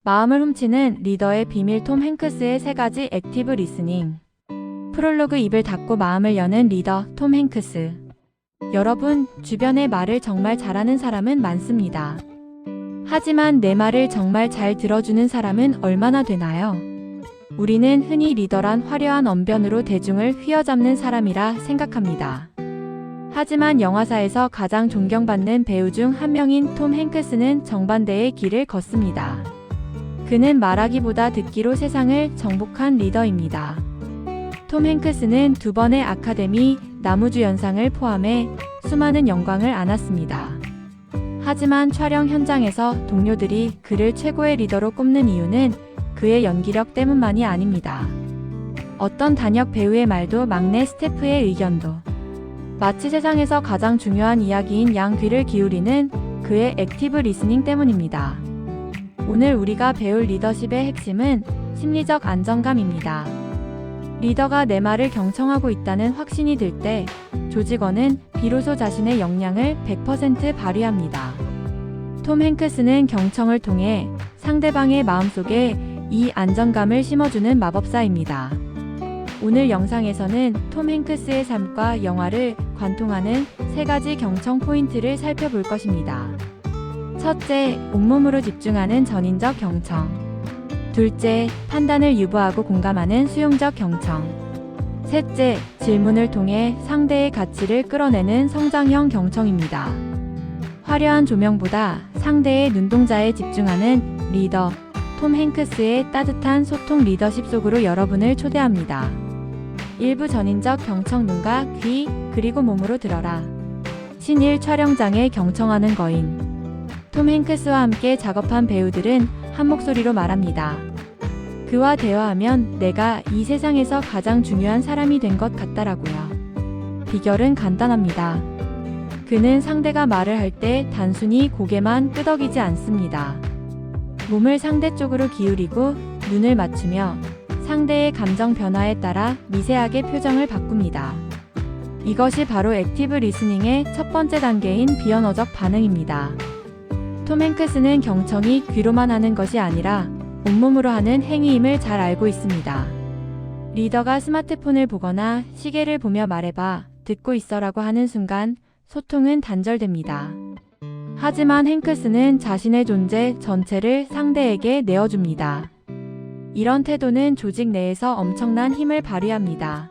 마음을 훔치는 리더의 비밀 톰 행크스의 3가지 액티브 리스닝. 프롤로그 입을 닫고 마음을 여는 리더 톰 행크스. 여러분, 주변에 말을 정말 잘하는 사람은 많습니다. 하지만 내 말을 정말 잘 들어주는 사람은 얼마나 되나요? 우리는 흔히 리더란 화려한 언변으로 대중을 휘어잡는 사람이라 생각합니다. 하지만 영화사에서 가장 존경받는 배우 중 한 명인 톰 행크스는 정반대의 길을 걷습니다. 그는 말하기보다 듣기로 세상을 정복한 리더입니다. 톰 행크스는 2번의 아카데미 나무주연상을 포함해 수많은 영광을 안았습니다. 하지만 촬영 현장에서 동료들이 그를 최고의 리더로 꼽는 이유는 그의 연기력 때문만이 아닙니다. 어떤 단역 배우의 말도 막내 스태프의 의견도 마치 세상에서 가장 중요한 이야기인 양 귀를 기울이는 그의 액티브 리스닝 때문입니다. 오늘 우리가 배울 리더십의 핵심은 심리적 안정감입니다. 리더가 내 말을 경청하고 있다는 확신이 들 때 조직원은 비로소 자신의 역량을 100% 발휘합니다. 톰 행크스는 경청을 통해 상대방의 마음속에 이 안정감을 심어주는 마법사입니다. 오늘 영상에서는 톰 행크스의 삶과 영화를 관통하는 3가지 경청 포인트를 살펴볼 것입니다. 첫째, 온몸으로 집중하는 전인적 경청. 둘째, 판단을 유보하고 공감하는 수용적 경청. 셋째, 질문을 통해 상대의 가치를 끌어내는 성장형 경청입니다. 화려한 조명보다 상대의 눈동자에 집중하는 리더 톰 행크스의 따뜻한 소통 리더십 속으로 여러분을 초대합니다. 일부 전인적 경청 눈과 귀, 그리고 몸으로 들어라. 신일 촬영장에 경청하는 거인. 톰 행크스와 함께 작업한 배우들은 한 목소리로 말합니다. 그와 대화하면 내가 이 세상에서 가장 중요한 사람이 된 것 같다라고요. 비결은 간단합니다. 그는 상대가 말을 할 때 단순히 고개만 끄덕이지 않습니다. 몸을 상대 쪽으로 기울이고 눈을 맞추며 상대의 감정 변화에 따라 미세하게 표정을 바꿉니다. 이것이 바로 액티브 리스닝의 첫 번째 단계인 비언어적 반응입니다. 톰 행크스는 경청이 귀로만 하는 것이 아니라 온몸으로 하는 행위임을 잘 알고 있습니다. 리더가 스마트폰을 보거나 시계를 보며 말해봐, 듣고 있어라고 하는 순간 소통은 단절됩니다. 하지만 행크스는 자신의 존재 전체를 상대에게 내어줍니다. 이런 태도는 조직 내에서 엄청난 힘을 발휘합니다.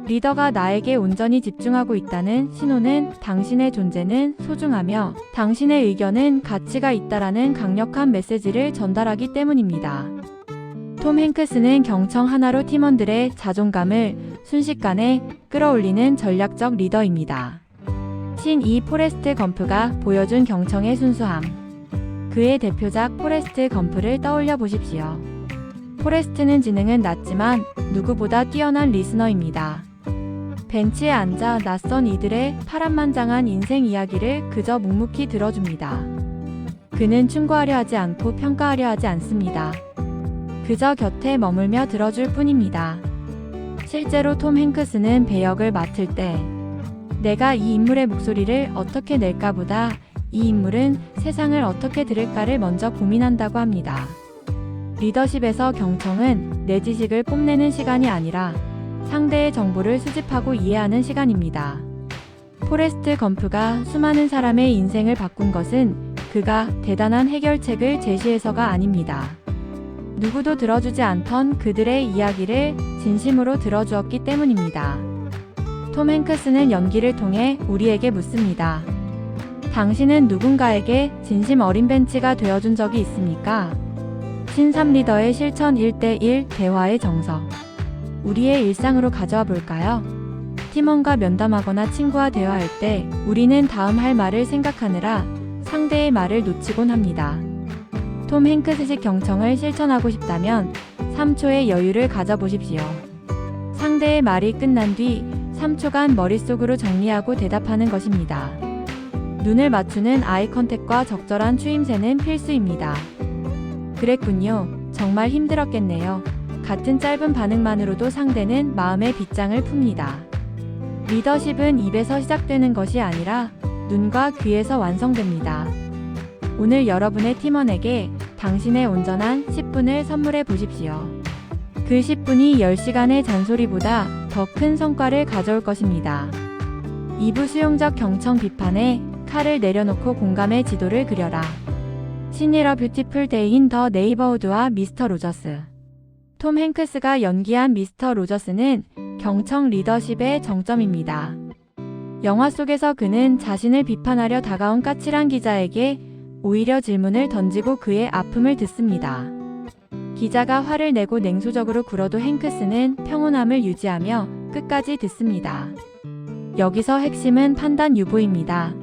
리더가 나에게 온전히 집중하고 있다는 신호는 당신의 존재는 소중하며 당신의 의견은 가치가 있다라는 강력한 메시지를 전달하기 때문입니다. 톰 행크스는 경청 하나로 팀원들의 자존감을 순식간에 끌어올리는 전략적 리더입니다. 신이 포레스트 검프가 보여준 경청의 순수함. 그의 대표작 포레스트 검프를 떠올려 보십시오. 포레스트는 지능은 낮지만 누구보다 뛰어난 리스너입니다. 벤치에 앉아 낯선 이들의 파란만장한 인생 이야기를 그저 묵묵히 들어줍니다. 그는 충고하려 하지 않고 평가하려 하지 않습니다. 그저 곁에 머물며 들어줄 뿐입니다. 실제로 톰 행크스는 배역을 맡을 때 내가 이 인물의 목소리를 어떻게 낼까보다 이 인물은 세상을 어떻게 들을까를 먼저 고민한다고 합니다. 리더십에서 경청은 내 지식을 뽐내는 시간이 아니라 상대의 정보를 수집하고 이해하는 시간입니다. 포레스트 검프가 수많은 사람의 인생을 바꾼 것은 그가 대단한 해결책을 제시해서가 아닙니다. 누구도 들어주지 않던 그들의 이야기를 진심으로 들어주었기 때문입니다. 톰 행크스는 연기를 통해 우리에게 묻습니다. 당신은 누군가에게 진심 어린 벤치가 되어준 적이 있습니까? 신삼 리더의 실천 1대1 대화의 정석. 우리의 일상으로 가져와 볼까요? 팀원과 면담하거나 친구와 대화할 때 우리는 다음 할 말을 생각하느라 상대의 말을 놓치곤 합니다. 톰 행크스식 경청을 실천하고 싶다면 3초의 여유를 가져보십시오. 상대의 말이 끝난 뒤 3초간 머릿속으로 정리하고 대답하는 것입니다. 눈을 맞추는 아이 컨택과 적절한 추임새는 필수입니다. 그랬군요. 정말 힘들었겠네요. 같은 짧은 반응만으로도 상대는 마음의 빗장을 풉니다. 리더십은 입에서 시작되는 것이 아니라 눈과 귀에서 완성됩니다. 오늘 여러분의 팀원에게 당신의 온전한 10분을 선물해 보십시오. 그 10분이 10시간의 잔소리보다 더 큰 성과를 가져올 것입니다. 2부 수용적 경청 비판에 칼을 내려놓고 공감의 지도를 그려라. 신일 어 뷰티풀 데이 인 더 네이버후드와 미스터 로저스. 톰 행크스가 연기한 미스터 로저스는 경청 리더십의 정점입니다. 영화 속에서 그는 자신을 비판하려 다가온 까칠한 기자에게 오히려 질문을 던지고 그의 아픔을 듣습니다. 기자가 화를 내고 냉소적으로 굴어도 행크스는 평온함을 유지하며 끝까지 듣습니다. 여기서 핵심은 판단 유보입니다.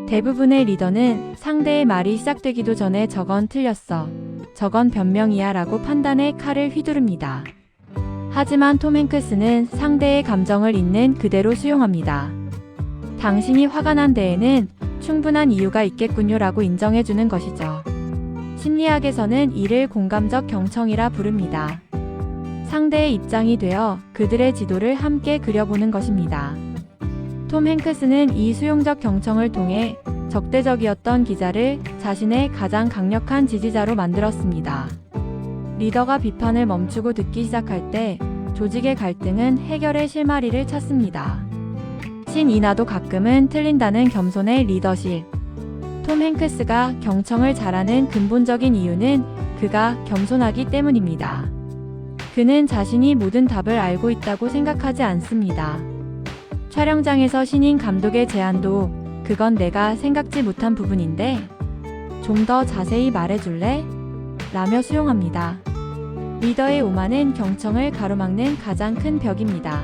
대부분의 리더는 상대의 말이 시작되기도 전에 저건 틀렸어, 저건 변명이야 라고 판단의 칼을 휘두릅니다. 하지만 톰 행크스는 상대의 감정을 있는 그대로 수용합니다. 당신이 화가 난 데에는 충분한 이유가 있겠군요 라고 인정해주는 것이죠. 심리학에서는 이를 공감적 경청이라 부릅니다. 상대의 입장이 되어 그들의 지도를 함께 그려보는 것입니다. 톰 행크스는 이 수용적 경청을 통해 적대적이었던 기자를 자신의 가장 강력한 지지자로 만들었습니다. 리더가 비판을 멈추고 듣기 시작할 때 조직의 갈등은 해결의 실마리를 찾습니다. 신이나도 가끔은 틀린다는 겸손의 리더십. 톰 행크스가 경청을 잘하는 근본적인 이유는 그가 겸손하기 때문입니다. 그는 자신이 모든 답을 알고 있다고 생각하지 않습니다. 촬영장에서 신인 감독의 제안도 그건 내가 생각지 못한 부분인데 좀 더 자세히 말해줄래? 라며 수용합니다. 리더의 오만은 경청을 가로막는 가장 큰 벽입니다.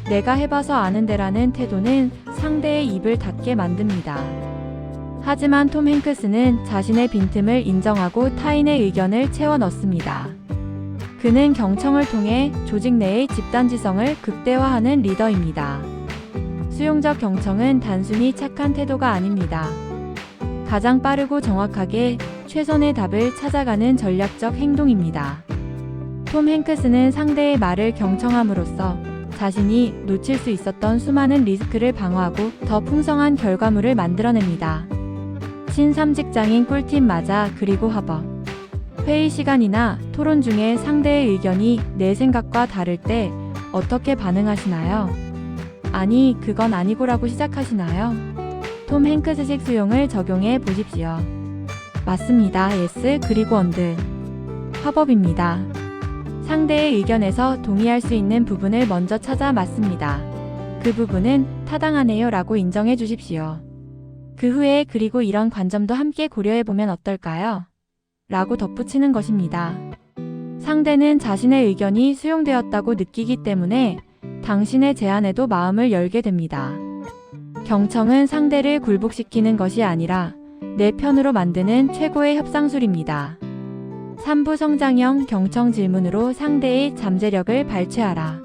내가 해봐서 아는데라는 태도는 상대의 입을 닫게 만듭니다. 하지만 톰 행크스는 자신의 빈틈을 인정하고 타인의 의견을 채워 넣습니다. 그는 경청을 통해 조직 내의 집단지성을 극대화하는 리더입니다. 수용적 경청은 단순히 착한 태도가 아닙니다. 가장 빠르고 정확하게 최선의 답을 찾아가는 전략적 행동입니다. 톰 행크스는 상대의 말을 경청함으로써 자신이 놓칠 수 있었던 수많은 리스크를 방어하고 더 풍성한 결과물을 만들어냅니다. 신삼직장인 꿀팁 맞아. 그리고 합업. 회의 시간이나 토론 중에 상대의 의견이 내 생각과 다를 때 어떻게 반응하시나요? 아니, 그건 아니고라고 시작하시나요? 톰 행크스식 수용을 적용해 보십시오. 맞습니다. yes, 그리고 언드. 합업입니다. 상대의 의견에서 동의할 수 있는 부분을 먼저 찾아 맞습니다. 그 부분은 타당하네요 라고 인정해 주십시오. 그 후에 그리고 이런 관점도 함께 고려해보면 어떨까요? 라고 덧붙이는 것입니다. 상대는 자신의 의견이 수용되었다고 느끼기 때문에 당신의 제안에도 마음을 열게 됩니다. 경청은 상대를 굴복시키는 것이 아니라 내 편으로 만드는 최고의 협상술입니다. 3부 성장형 경청 질문으로 상대의 잠재력을 발췌하라.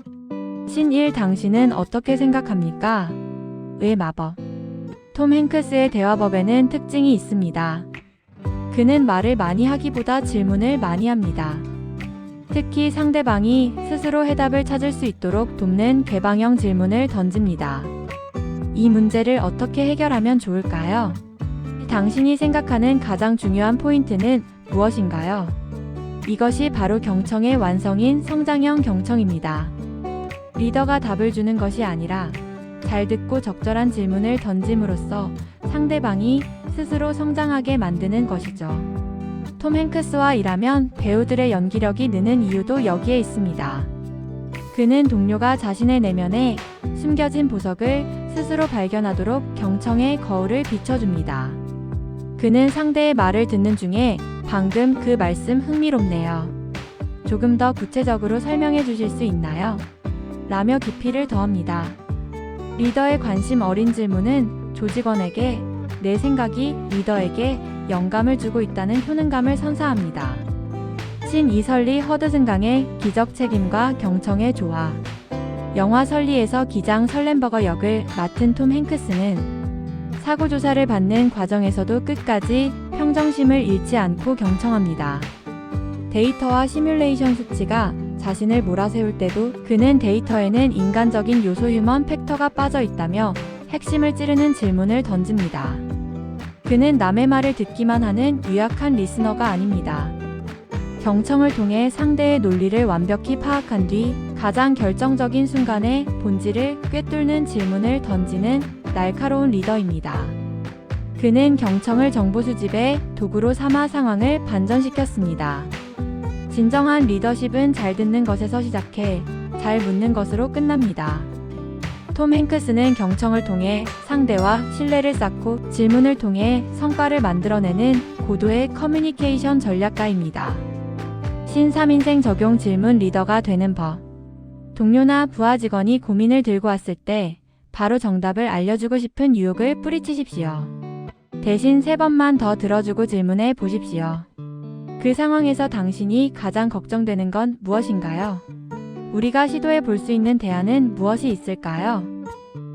신1 당신은 어떻게 생각합니까? 의 마법. 톰 행크스의 대화법에는 특징이 있습니다. 그는 말을 많이 하기보다 질문을 많이 합니다. 특히 상대방이 스스로 해답을 찾을 수 있도록 돕는 개방형 질문을 던집니다. 이 문제를 어떻게 해결하면 좋을까요? 당신이 생각하는 가장 중요한 포인트는 무엇인가요? 이것이 바로 경청의 완성인 성장형 경청입니다. 리더가 답을 주는 것이 아니라 잘 듣고 적절한 질문을 던짐으로써 상대방이 스스로 성장하게 만드는 것이죠. 톰 행크스와 일하면 배우들의 연기력이 느는 이유도 여기에 있습니다. 그는 동료가 자신의 내면에 숨겨진 보석을 스스로 발견하도록 경청의 거울을 비춰줍니다. 그는 상대의 말을 듣는 중에 방금 그 말씀 흥미롭네요. 조금 더 구체적으로 설명해 주실 수 있나요? 라며 깊이를 더합니다. 리더의 관심 어린 질문은 조직원에게 내 생각이 리더에게 영감을 주고 있다는 효능감을 선사합니다. 신 이설리 허드슨 강의 기적 책임과 경청의 조화. 영화 설리에서 기장 설렌버거 역을 맡은 톰 행크스는 사고조사를 받는 과정에서도 끝까지 평정심을 잃지 않고 경청합니다. 데이터와 시뮬레이션 수치가 자신을 몰아세울 때도 그는 데이터에는 인간적인 요소 휴먼 팩터가 빠져 있다며 핵심을 찌르는 질문을 던집니다. 그는 남의 말을 듣기만 하는 유약한 리스너가 아닙니다. 경청을 통해 상대의 논리를 완벽히 파악한 뒤 가장 결정적인 순간에 본질을 꿰뚫는 질문을 던지는 날카로운 리더입니다. 그는 경청을 정보 수집의 도구로 삼아 상황을 반전시켰습니다. 진정한 리더십은 잘 듣는 것에서 시작해 잘 묻는 것으로 끝납니다. 톰 행크스는 경청을 통해 상대와 신뢰를 쌓고 질문을 통해 성과를 만들어내는 고도의 커뮤니케이션 전략가입니다. 신3인생 적용 질문 리더가 되는 법. 동료나 부하 직원이 고민을 들고 왔을 때 바로 정답을 알려주고 싶은 유혹을 뿌리치십시오. 대신 3번만 더 들어주고 질문해 보십시오. 그 상황에서 당신이 가장 걱정되는 건 무엇인가요? 우리가 시도해 볼 수 있는 대안은 무엇이 있을까요?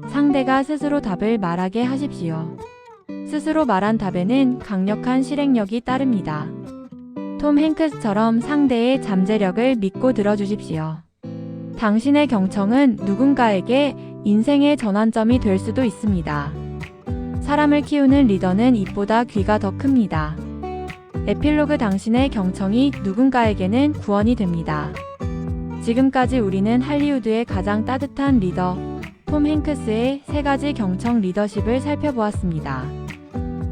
상대가 스스로 답을 말하게 하십시오. 스스로 말한 답에는 강력한 실행력이 따릅니다. 톰 행크스처럼 상대의 잠재력을 믿고 들어주십시오. 당신의 경청은 누군가에게 인생의 전환점이 될 수도 있습니다. 사람을 키우는 리더는 입보다 귀가 더 큽니다. 에필로그 당신의 경청이 누군가에게는 구원이 됩니다. 지금까지 우리는 할리우드의 가장 따뜻한 리더, 톰 행크스의 3가지 경청 리더십을 살펴보았습니다.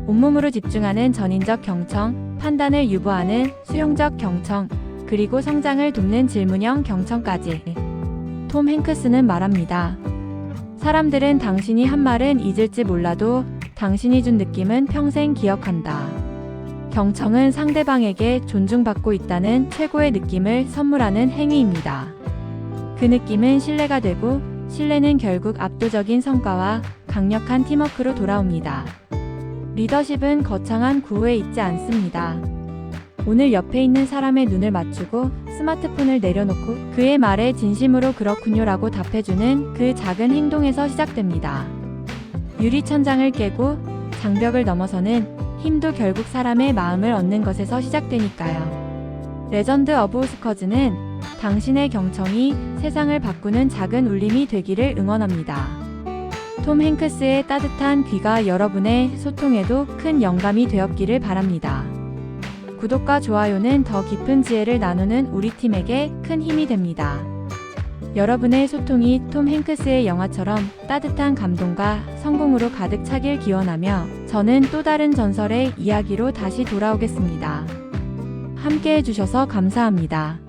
온몸으로 집중하는 전인적 경청, 판단을 유보하는 수용적 경청, 그리고 성장을 돕는 질문형 경청까지. 톰 행크스는 말합니다. 사람들은 당신이 한 말은 잊을지 몰라도 당신이 준 느낌은 평생 기억한다. 경청은 상대방에게 존중받고 있다는 최고의 느낌을 선물하는 행위입니다. 그 느낌은 신뢰가 되고 신뢰는 결국 압도적인 성과와 강력한 팀워크로 돌아옵니다. 리더십은 거창한 구호에 있지 않습니다. 오늘 옆에 있는 사람의 눈을 맞추고 스마트폰을 내려놓고 그의 말에 진심으로 그렇군요라고 답해주는 그 작은 행동에서 시작됩니다. 유리천장을 깨고 장벽을 넘어서는 힘도 결국 사람의 마음을 얻는 것에서 시작되니까요. 레전드 오브 스커즈는 당신의 경청이 세상을 바꾸는 작은 울림이 되기를 응원합니다. 톰 행크스의 따뜻한 귀가 여러분의 소통에도 큰 영감이 되었기를 바랍니다. 구독과 좋아요는 더 깊은 지혜를 나누는 우리 팀에게 큰 힘이 됩니다. 여러분의 소통이 톰 행크스의 영화처럼 따뜻한 감동과 성공으로 가득 차길 기원하며 저는 또 다른 전설의 이야기로 다시 돌아오겠습니다. 함께 해주셔서 감사합니다.